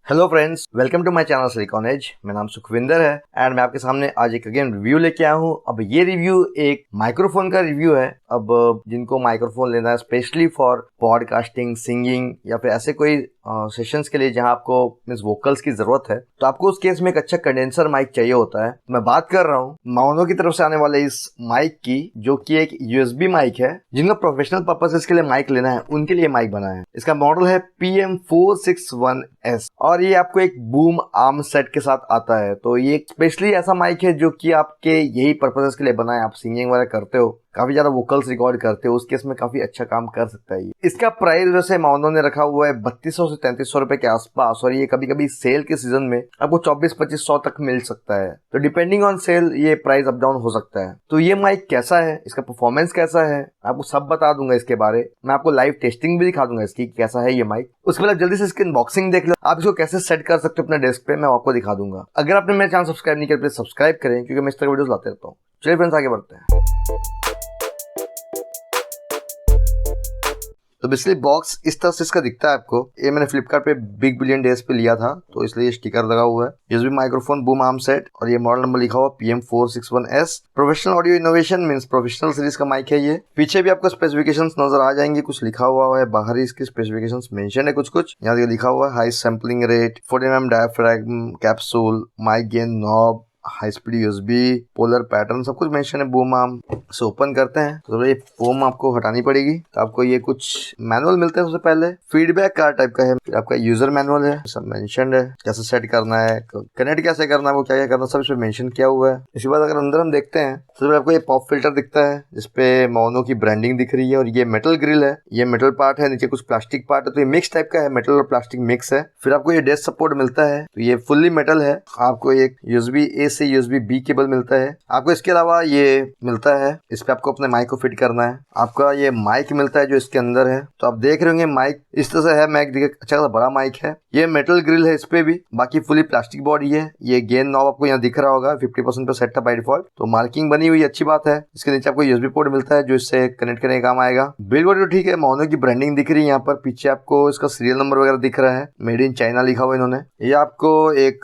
Hello friends, welcome to my channel silicon age. मेरा नाम सुखविंदर है एंड मैं आपके सामने आज एक अगेन रिव्यू लेके आया हूँ। अब ये रिव्यू एक माइक्रोफोन का रिव्यू है। अब जिनको माइक्रोफोन लेना है स्पेशली फॉर पॉडकास्टिंग, सिंगिंग या फिर ऐसे कोई सेशंस के लिए जहाँ आपको मींस वोकल्स की जरूरत है, तो आपको उस केस में एक अच्छा कंडेंसर माइक चाहिए होता है। मैं बात कर रहा हूँ माउनो की तरफ से आने वाले इस माइक की, जो कि एक यूएसबी माइक है। जिनको प्रोफेशनल पर्पसेस के लिए माइक लेना है उनके लिए माइक बना है। इसका मॉडल है PM461S और ये आपको एक बूम आर्म सेट के साथ आता है। तो ये स्पेशली ऐसा माइक है जो कि आपके यही पर्पसेस के लिए बना है। आप सिंगिंग वगैरह करते हो, काफी ज्यादा वोकल्स रिकॉर्ड करते हो, उस केस में काफी अच्छा काम कर सकता है। इसका प्राइस वैसे माउनो ने रखा हुआ है 3200 से 3300 रुपए के आसपास, और ये कभी कभी सेल के सीजन में आपको 24-2500 तक मिल सकता है। तो डिपेंडिंग ऑन सेल ये प्राइस अप डाउन हो सकता है। तो ये माइक कैसा है, इसका परफॉर्मेंस कैसा है, आपको सब बता दूंगा इसके बारे। मैं आपको लाइव टेस्टिंग भी दिखा दूंगा इसकी कैसा है ये माइक। उसके बाद जल्दी से इसकी अनबॉक्सिंग देख लो, आप इसको कैसे सेट कर सकते हो अपने डेस्क पे, मैं आपको दिखा दूंगा। अगर आपने मेरा चैनल सब्सक्राइब नहीं किया प्लीज सब्सक्राइब करें, क्योंकि मैं इस तरह वीडियोस लाते रहता हूँ। चलिए फ्रेंड्स आगे बढ़ते हैं। तो बेसिकली बॉक्स इस तरह से इसका दिखता है आपको। ये मैंने फ्लिपकार्ट पे बिग बिलियन डेज पे लिया था, तो इसलिए स्टिकर लगा हुआ है। USB microphone boom arm set, और ये मॉडल नंबर लिखा हुआ PM461S। Professional audio innovation means professional series का माइक है ये। पीछे भी आपको स्पेसिफिकेशंस नजर आ जाएंगे, कुछ लिखा हुआ है। बाहर ही इसकी स्पेसिफिकेशंस मेंशन है कुछ यहाँ लिखा हुआ है high sampling rate, 40mm diaphragm capsule, mic gain knob, high speed USB, polar pattern, सब कुछ मेंशन है बूम आर्म। से ओपन करते हैं तो ये फोम आपको हटानी पड़ेगी। तो आपको ये कुछ मैनुअल मिलते हैं। सबसे पहले फीडबैक कार्ड टाइप का है, फिर आपका यूजर मैनुअल है, सब मेंशन्ड है। कैसे सेट करना है, कनेक्ट कैसे करना है, वो क्या क्या करना है, सब इसमें मेंशन किया हुआ है। इसके बाद अगर अंदर हम देखते हैं तो आपको ये पॉप फिल्टर दिखता है, जिसपे माउनो की ब्रांडिंग दिख रही है। और ये मेटल ग्रिल है, ये मेटल पार्ट है, नीचे कुछ प्लास्टिक पार्ट है। तो ये मिक्स टाइप का है, मेटल और प्लास्टिक मिक्स है। फिर आपको ये डेस्क सपोर्ट मिलता है, तो ये फुल्ली मेटल है। आपको एक यूएसबी ए से यूएसबी बी केबल मिलता है। आपको इसके अलावा ये मिलता है, इस पे आपको अपने माइक को फिट करना है। आपका ये माइक मिलता है जो इसके अंदर है। तो आप देख रहे होंगे माइक इस तरह से है। माइक देखिए अच्छा खासा बड़ा माइक है। ये मेटल ग्रिल है इस पे भी, बाकी फुली प्लास्टिक बॉडी है। ये गेन नॉब आपको यहाँ दिख रहा होगा, 50% पे सेट है बाय डिफॉल्ट, तो मार्किंग बनी हुई अच्छी बात है। इसके नीचे आपको यूएसबी पोर्ट मिलता है जो इससे कनेक्ट करने का काम आएगा। बिल्ड बॉडी तो ठीक है, माउनो की ब्रांडिंग दिख रही है यहाँ पर। पीछे आपको इसका सीरियल नंबर वगैरह दिख रहा है, मेड इन चाइना लिखा हुआ इन्होंने। ये आपको एक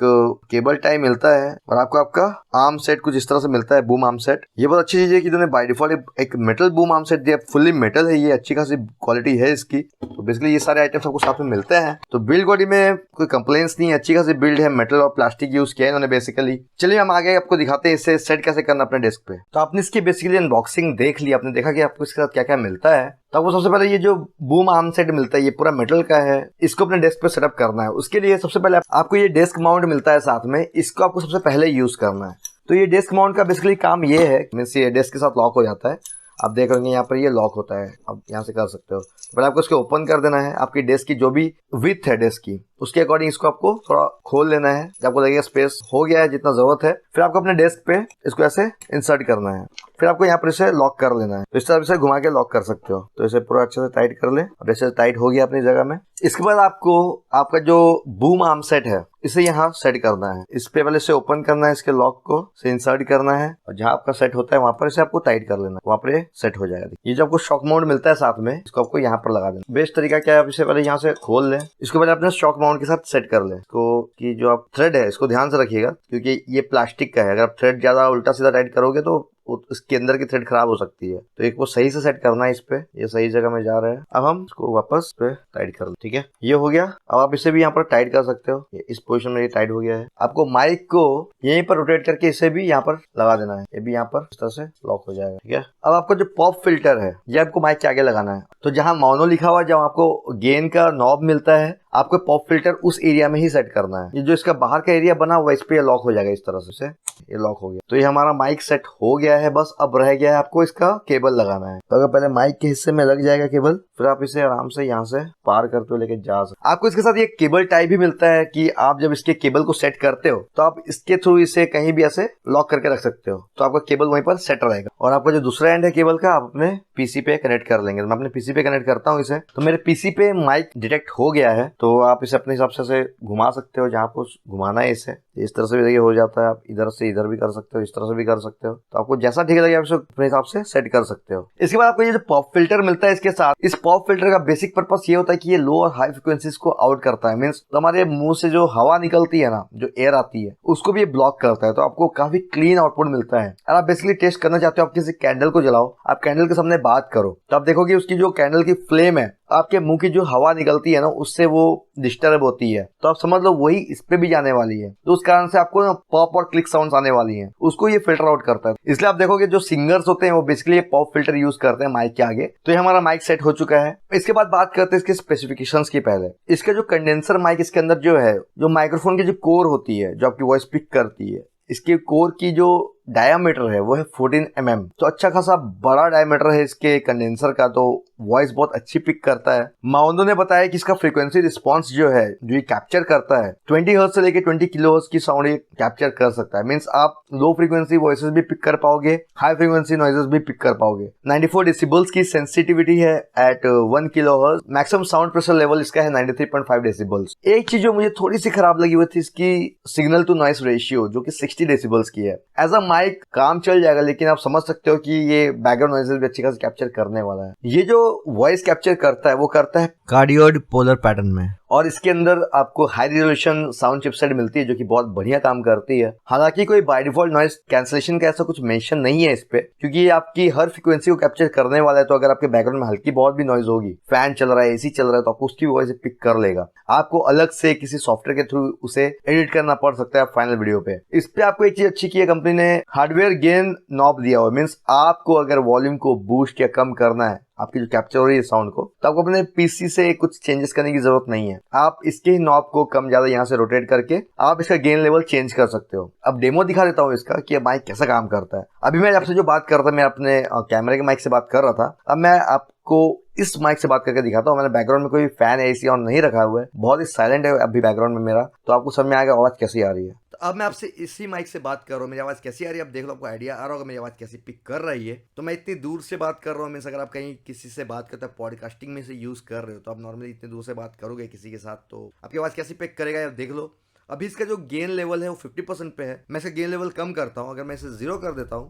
केबल टाइप मिलता है, और आपको आपका आर्म सेट कुछ इस तरह से मिलता है, बूम आर्म सेट। ये बहुत अच्छी चीज है कि इन्होंने बाय डिफॉल्ट एक मेटल बूम आर्म सेट दिया, फुल्ली मेटल है। ये अच्छी खासी क्वालिटी है इसकी। तो बेसिकली ये सारे आइटम्स आपको साथ में मिलते हैं। तो बिल्ड बॉडी में कोई कंप्लेंट्स नहीं है, अच्छी खासी बिल्ड है। मेटल और प्लास्टिक यूज किया है इन्होंने बेसिकली। चलिए हम आगे आपको दिखाते हैं इसे सेट कैसे करना अपने डेस्क पे। तो आपने इसकी बेसिकली अनबॉक्सिंग देख ली, आपने देखा कि आपको इसके साथ क्या क्या मिलता है। तो आपको सबसे पहले ये जो बूम आर्म सेट मिलता है, ये पूरा मेटल का है। इसको अपने डेस्क पे सेटअप करना है। उसके लिए सबसे पहले आपको ये डेस्क माउंट मिलता है साथ में, इसको आपको सबसे पहले यूज करना है। तो ये डेस्क माउंट का बेसिकली काम ये है, मींस ये डेस्क के साथ लॉक हो जाता है। आप देख रहे हैं यहाँ पर ये लॉक होता है, अब यहाँ से कर सकते हो। पहले आपको इसको ओपन कर देना है। आपकी डेस्क की जो भी विड्थ है डेस्क की, उसके अकॉर्डिंग इसको आपको थोड़ा खोल लेना है। जब आपको लगेगा स्पेस हो गया है जितना जरूरत है, फिर आपको अपने डेस्क पे इसको ऐसे इंसर्ट करना है। फिर आपको यहाँ पर इसे लॉक कर लेना है। तो इस तरह से घुमा के लॉक कर सकते हो। तो इसे पूरा अच्छे से टाइट कर ले। अब ऐसे टाइट हो गया अपनी जगह में। इसके बाद आपको आपका जो बूम आर्म सेट है इसे यहाँ सेट करना है। इस पे पहले से ओपन करना है, इसके लॉक को से इंसर्ट करना है, और जहाँ आपका सेट होता है वहां पर इसे आपको टाइट कर लेना है, वहां पर सेट हो जाएगा। ये जो आपको शॉक माउंट मिलता है साथ में, इसको आपको यहाँ पर लगा देना। बेस्ट तरीका क्या है, आप इसे पहले यहाँ से खोल लें, इसको पहले अपने शॉक माउंट के साथ सेट कर लें। इसको कि जो आप थ्रेड है इसको ध्यान से रखिएगा, क्योंकि ये प्लास्टिक का है। अगर आप थ्रेड ज्यादा उल्टा सीधा टाइट करोगे तो इसके अंदर की थ्रेड खराब हो सकती है। तो एक वो सही से सेट करना है इस पे, ये सही जगह में जा रहा है। अब हम इसको वापस पे टाइट कर लें, ठीक है, ये हो गया। अब आप इसे भी यहाँ पर टाइट कर सकते हो। इस पोजीशन में ये टाइट हो गया है। आपको माइक को यहीं पर रोटेट करके इसे भी यहाँ पर लगा देना है। ये भी यहाँ पर इस तरह से लॉक हो जाएगा, ठीक है। अब आपको जो पॉप फिल्टर है ये आपको माइक के आगे लगाना है। तो जहाँ माउनो लिखा हुआ है, जहाँ आपको गेन का नॉब मिलता है, आपको पॉप फिल्टर उस एरिया में ही सेट करना है। ये जो इसका बाहर का एरिया बना हुआ है इस पे लॉक हो जाएगा इस तरह से, ये लॉक हो गया। तो ये हमारा माइक सेट हो गया है। बस अब रह गया है आपको इसका केबल लगाना है। तो अगर पहले माइक के हिस्से में लग जाएगा केबल, फिर आप इसे आराम से यहाँ से पार करते हुए लेके जा सकते। आपको इसके साथ ये केबल टाइप भी मिलता है कि आप जब इसके केबल को सेट करते हो तो आप इसके थ्रू इसे कहीं भी ऐसे लॉक करके रख सकते हो। तो आपका केबल वहीं पर सेट रहेगा। और आपका जो दूसरा एंड है केबल का, आप अपने पीसी पे कनेक्ट कर लेंगे। मैं अपने पीसी पे कनेक्ट करता हूँ इसे। तो मेरे पीसी पे माइक डिटेक्ट हो गया है। तो आप इसे अपने हिसाब से घुमा सकते हो, जहाँ आपको घुमाना है इसे। इस तरह से भी देखिए हो जाता है, आप इधर से इधर भी कर सकते हो, इस तरह से भी कर सकते हो। तो आपको जैसा ठीक लगे आप इसे अपने हिसाब से सेट कर सकते हो। इसके बाद आपको ये जो पॉप फिल्टर मिलता है इसके साथ, इस पॉप फिल्टर का बेसिक पर्पस ये होता है कि ये लो और हाई फ्रिक्वेंसीज को आउट करता है। मीन्स तो हमारे मुंह से जो हवा निकलती है ना, जो एयर आती है, उसको भी ये ब्लॉक करता है। तो आपको काफी क्लीन आउटपुट मिलता है। अगर आप बेसिकली टेस्ट करना चाहते हो, आप किसी कैंडल को जलाओ, आप कैंडल के सामने बात करो, तो आप देखोगे उसकी जो कैंडल की फ्लेम है, आपके मुंह की जो हवा निकलती है ना, उससे वो डिस्टर्ब होती है। तो आप समझ लो वही इस पे भी जाने वाली है। तो उस कारण से आपको ना पॉप और क्लिक साउंड्स आने वाली हैं, उसको ये फिल्टर आउट करता है। इसलिए आप देखोगे जो सिंगर्स होते हैं वो बेसिकली ये पॉप फिल्टर यूज करते हैं माइक के आगे। तो ये हमारा माइक सेट हो चुका है। इसके बाद बात करते हैं इसके स्पेसिफिकेशंस की। पहले इसका जो कंडेंसर माइक इसके अंदर जो है, जो माइक्रोफोन की जो कोर होती है जो आपकी वॉइस पिक करती है, इसके कोर की जो डायमीटर है वो है 14 mm। तो अच्छा खासा बड़ा डायमीटर है इसके कंडेंसर का, तो वॉइस बहुत अच्छी पिक करता है। माउंडो ने बताया कि इसका फ्रीक्वेंसी रिस्पांस जो है, जो ये कैप्चर करता है, 20 हर्ट्ज से लेके 20 किलोहर्ट्ज की साउंड ये कैप्चर कर सकता है। मींस आप लो फ्रीक्वेंसी वॉइसेस भी पिक कर पाओगे, हाई फ्रीक्वेंसी नॉइजेस भी पिक कर पाओगे। 94 डेसिबल्स की सेंसिटिविटी है at 1 kilohertz. Maximum sound pressure level इसका है 93.5 डेसिबल्स। एक चीज जो मुझे थोड़ी सी खराब लगी हुई थी, इसकी सिग्नल टू नॉइस रेशियो जो कि 60 डेसिबल्स की है। एज अ माइक काम चल जाएगा, लेकिन आप समझ सकते हो कि ये बैकग्राउंड नॉइजेस भी अच्छी खासी कैप्चर करने वाला है। ये जो वॉइस कैप्चर करता है वो करता है कार्डियोइड पोलर पैटर्न में, और इसके अंदर आपको हाई रिजोल्यूशन साउंड चिपसेट मिलती है जो कि बहुत बढ़िया काम करती है। हालांकि कोई बाय डिफॉल्ट नॉइस कैंसलेशन का ऐसा कुछ मेंशन नहीं है इस पे, क्योंकि ये आपकी हर फ्रीक्वेंसी को कैप्चर करने वाला है। तो अगर आपके बैकग्राउंड में हल्की बहुत भी नॉइज होगी, फैन चल रहा है, एसी चल रहा है, तो आपको उसकी वॉइस पिक कर लेगा। आपको अलग से किसी सॉफ्टवेयर के थ्रू उसे एडिट करना पड़ सकता है फाइनल वीडियो पे। इस पे आपको एक चीज अच्छी की है, कंपनी ने हार्डवेयर गेन नॉब दिया हुआ। मीन्स आपको अगर वॉल्यूम को बूस्ट या कम करना है, आपकी जो कैप्चर हो रही है साउंड को, तो आपको अपने पीसी से कुछ चेंजेस करने की जरूरत नहीं है। आप इसके ही नॉब को कम ज्यादा यहाँ से रोटेट करके आप इसका गेन लेवल चेंज कर सकते हो। अब डेमो दिखा देता हूँ इसका कि माइक कैसा काम करता है। अभी मैं आपसे जो बात कर रहा था, मैं अपने कैमरे के माइक से बात कर रहा था। अब मैं आपको इस माइक से बात करके दिखाता हूँ। मैंने बैकग्राउंड में कोई फैन एसी ऑन नहीं रखा हुआ है, बहुत ही साइलेंट है अभी बैकग्राउंड में मेरा। तो आपको समझ में आएगा आवाज कैसी आ रही है। तो अब मैं आपसे इसी माइक से बात कर रहा हूँ, मेरी आवाज कैसी आ रही है। अब देख लो, आपको आइडिया आ रहा होगा मेरी आवाज कैसी पिक कर रही है। तो मैं इतनी दूर से बात कर रहा हूँ। मीन्स अगर आप कहीं किसी से बात करते हैं, पॉडकास्टिंग में से यूज कर रहे हो, तो आप नॉर्मली इतनी दूर से बात करोगे किसी के साथ, तो आपकी आवाज कैसी पिक करेगा। अब देख लो, अभी इसका जो गेन लेवल है वो 50% पे है। मैं इसका गेन लेवल कम करता हूँ, अगर मैं इसे 0 कर देता हूँ,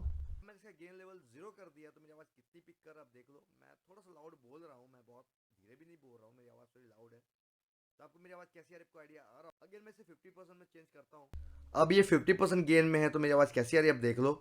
मैं इसका गेन लेवल 0 कर दिया, तो मेरी आवाज कितनी पिक कर। अब देख लो, मैं थोड़ा सा लाउड बोल रहा हूँ, मैं बहुत धीरे भी नहीं बोल रहा हूँ, मेरी आवाज थोड़ी लाउड है। तो आपको मेरी आवाज कैसी आ रही है, आपको आइडिया आ रहा है। अगर मैं इसे 50% में चेंज करता हूँ, अब ये 50% गेन में है, तो मेरी आवाज कैसी आ रही है, अब देख लो।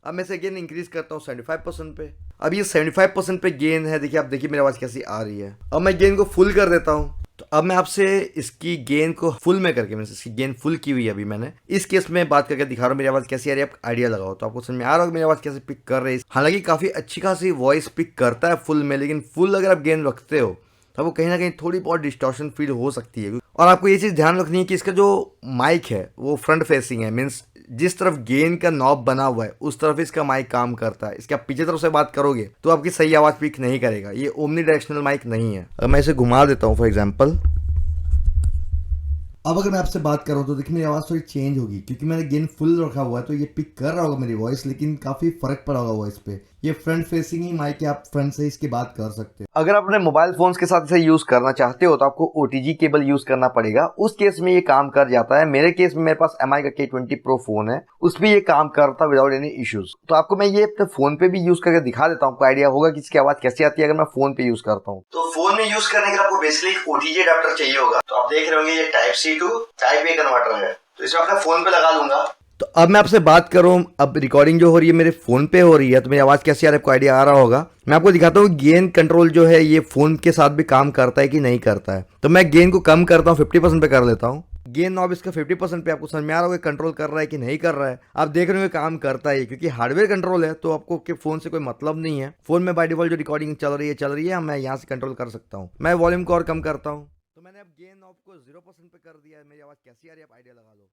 अब मैं इसे गेन इंक्रीज करता हूँ 75% पे। अब ये 75% पे गेन है। देखिए, आप देखिए मेरी आवाज कैसी आ रही है। अब मैं गेन को फुल कर देता हूँ। तो अब मैं आपसे इसकी गेन को फुल में करके, मैं इसकी गेन फुल की हुई है अभी मैंने, इस केस में बात करके दिखा रहा हूँ मेरी आवाज कैसी आ रही है। आप आइडिया लगाओ, तो आपको समझ में आ रहा होगा मेरी आवाज कैसे पिक कर रही है। हालांकि काफी अच्छी खासी वॉइस पिक करता है फुल में, लेकिन फुल अगर आप गेन रखते हो तो आपको कहीं ना कहीं थोड़ी बहुत डिस्टॉर्शन फील हो सकती है। और आपको ये चीज़ ध्यान रखनी है कि इसका जो माइक है वो फ्रंट फेसिंग है। मीन्स जिस तरफ गेन का नॉब बना हुआ है उस तरफ इसका माइक काम करता है। इसके आप पीछे तरफ से बात करोगे तो आपकी सही आवाज़ पिक नहीं करेगा। ये ओमनी डायरेक्शनल माइक नहीं है। अब मैं इसे घुमा देता हूँ फॉर एग्जाम्पल। अब अगर मैं आपसे बात करूँ तो देखिए मेरी आवाज़ थोड़ी चेंज होगी, क्योंकि मैंने गेन फुल रखा हुआ है। तो ये पिक कर रहा होगा मेरी वॉइस, लेकिन काफ़ी फर्क पड़ा होगा वॉइस पे। ये फ्रंट फेसिंग ही माइक है, आप फ्रंट से इसकी बात कर सकते हो। अगर आप अपने मोबाइल फोन्स के साथ इसे यूज करना चाहते हो तो आपको OTG केबल यूज करना पड़ेगा। उस केस में ये काम कर जाता है। मेरे केस में मेरे पास MI का K20 Pro फोन है, उसमें ये काम करता विदाउट एनी इश्यूज। तो आपको मैं ये अपने फोन पे भी यूज करके दिखा देता हूँ, आपको आइडिया होगा कि इसकी आवाज कैसी आती है अगर मैं फोन पे यूज करता हूँ। तो फोन में यूज करने के लिए आपको बेसिकली OTG अडेप्टर चाहिए होगा। तो आप देख रहे होंगे ये Type-C to Type-A कन्वर्टर है। तो इसे अपने फोन पे लगा लूंगा। तो अब मैं आपसे बात करूं, अब रिकॉर्डिंग जो हो रही है मेरे फोन पे हो रही है, तो मेरी आवाज कैसी आ रही है आपको आइडिया आ रहा होगा। मैं आपको दिखाता हूँ गेन कंट्रोल जो है ये फोन के साथ भी काम करता है कि नहीं करता है। तो मैं गेन को कम करता हूँ, 50% पे कर लेता हूँ। गेन नॉब इसका 50% पे, आपको समझ में आ रहा होगा कंट्रोल कर रहा है कि नहीं कर रहा है। आप देख रहे हो काम करता है, क्योंकि हार्डवेयर कंट्रोल है तो आपको के फोन से कोई मतलब नहीं है। फोन में बाय डिफॉल्ट जो रिकॉर्डिंग चल रही है, मैं यहाँ से कंट्रोल कर सकता हूँ। मैं वॉल्यूम को और कम करता हूँ। तो मैंने अब गेन नॉब को 0% पे कर दिया है। मेरी आवाज कैसी आ रही है आप आइडिया लगा लो।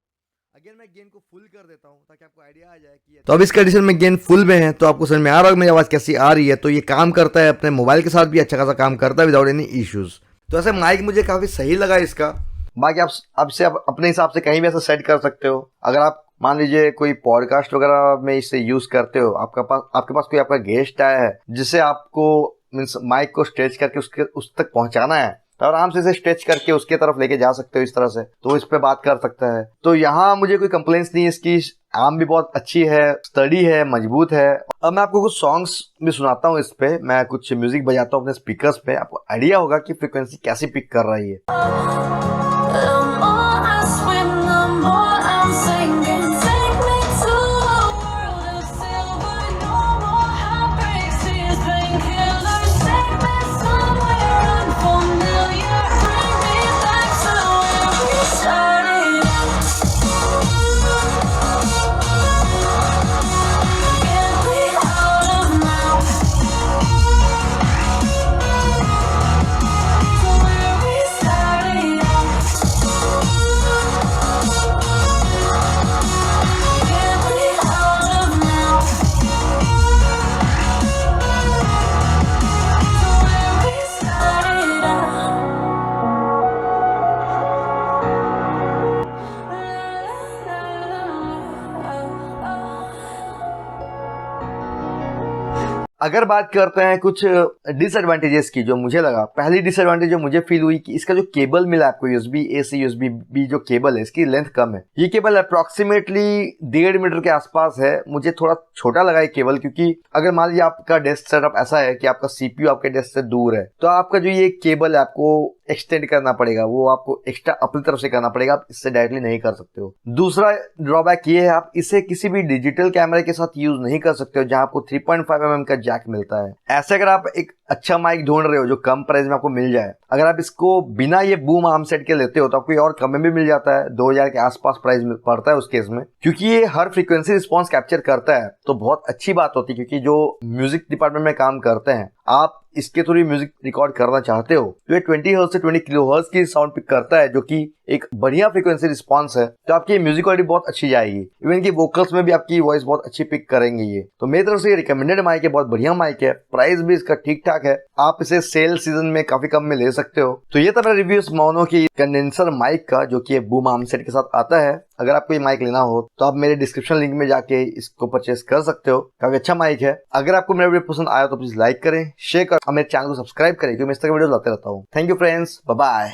अगेन मैं गेन को फुल कर देता हूं ताकि आपको आइडिया आ जाए कि तो अब इस कंडीशन में गेन फुल में है, तो आपको समझ में आ रहा है मेरी आवाज कैसी आ रही है। तो ये काम करता है, अपने मोबाइल के साथ भी अच्छा खासा काम करता है विदाउट एनी इश्यूज। तो ऐसे माइक मुझे काफी सही लगा इसका। बाकी आप अपने हिसाब से कहीं भी ऐसा सेट कर सकते हो। अगर आप मान लीजिए कोई पॉडकास्ट वगैरह में इसे यूज करते हो, आपके पास कोई आपका गेस्ट आया है जिसे आपको मीन्स माइक को स्ट्रेच करके उस तक पहुंचाना है, तो आराम से इसे स्ट्रेच करके उसके तरफ लेके जा सकते हो इस तरह से, तो इस पे बात कर सकता है। तो यहाँ मुझे कोई कंप्लेंट्स नहीं है इसकी, आर्म भी बहुत अच्छी है, स्टडी है, मजबूत है। अब मैं आपको कुछ सॉन्ग्स भी सुनाता हूँ इस पे, मैं कुछ म्यूजिक बजाता हूँ अपने स्पीकर्स पे, आपको आइडिया होगा कि फ्रीक्वेंसी कैसे पिक कर रही है। अगर बात करते हैं कुछ डिसएडवांटेजेस की जो मुझे लगा, पहली डिसएडवांटेज जो मुझे फील हुई कि इसका जो केबल मिला आपको यूएसबी ए से यूएसबी बी जो केबल है इसकी लेंथ कम है। ये केबल अप्रोक्सीमेटली 1.5 मीटर के आसपास है। मुझे थोड़ा छोटा लगा ये केबल, क्योंकि अगर मान लीजिए आपका डेस्क सेटअप ऐसा है कि आपका सीपीयू आपके डेस्क से दूर है, तो आपका जो ये केबल है आपको एक्सटेंड करना पड़ेगा, वो आपको एक्स्ट्रा अपनी तरफ से करना पड़ेगा, आप इससे डायरेक्टली नहीं कर सकते हो। दूसरा ड्रॉबैक ये है आप इसे किसी भी डिजिटल कैमरे के साथ यूज नहीं कर सकते हो जहां आपको 3.5 mm का जैक मिलता है। ऐसे अगर आप एक अच्छा माइक ढूंढ रहे हो जो कम प्राइस में आपको मिल जाए, अगर आप इसको बिना ये बूम आर्म सेट के लेते हो तो आपको और कम में भी मिल जाता है, 2000 के आसपास प्राइस पड़ता है उस केस में, क्योंकि ये हर फ्रीक्वेंसी रिस्पॉन्स कैप्चर करता है। तो बहुत अच्छी बात होती है, क्योंकि जो म्यूजिक डिपार्टमेंट में काम करते हैं, आप इसके थ्रू म्यूजिक रिकॉर्ड करना चाहते हो तो ये 20 हर्ट्ज से 20 किलो हर्ट्ज की साउंड पिक करता है, जो कि एक बढ़िया फ्रीक्वेंसी रिस्पॉन्स है। तो आपकी म्यूजिक क्वालिटी बहुत अच्छी जाएगी, इवन की वोकल्स में भी आपकी वॉइस बहुत अच्छी पिक करेंगे ये। तो मेरी तरफ से ये रिकमेंडेड माइक है, बहुत बढ़िया माइक है, प्राइस भी इसका ठीक ठाक है, आप इसे सेल सीजन में काफी कम में ले सकते हो। तो ये था मेरा रिव्यू मोनो की कंडेंसर माइक का, जो कि बूम आर्म सेट के साथ आता है। अगर आपको ये माइक लेना हो तो आप मेरे डिस्क्रिप्शन लिंक में जाके इसको परचेस कर सकते हो, काफी अच्छा माइक है। अगर आपको मेरा वीडियो पसंद आया तो प्लीज लाइक करें, शेयर करें और मेरे चैनल को सब्सक्राइब करें, क्योंकि मैं इस तरह के वीडियो लाते रहता हूँ। Thank you friends, bye bye.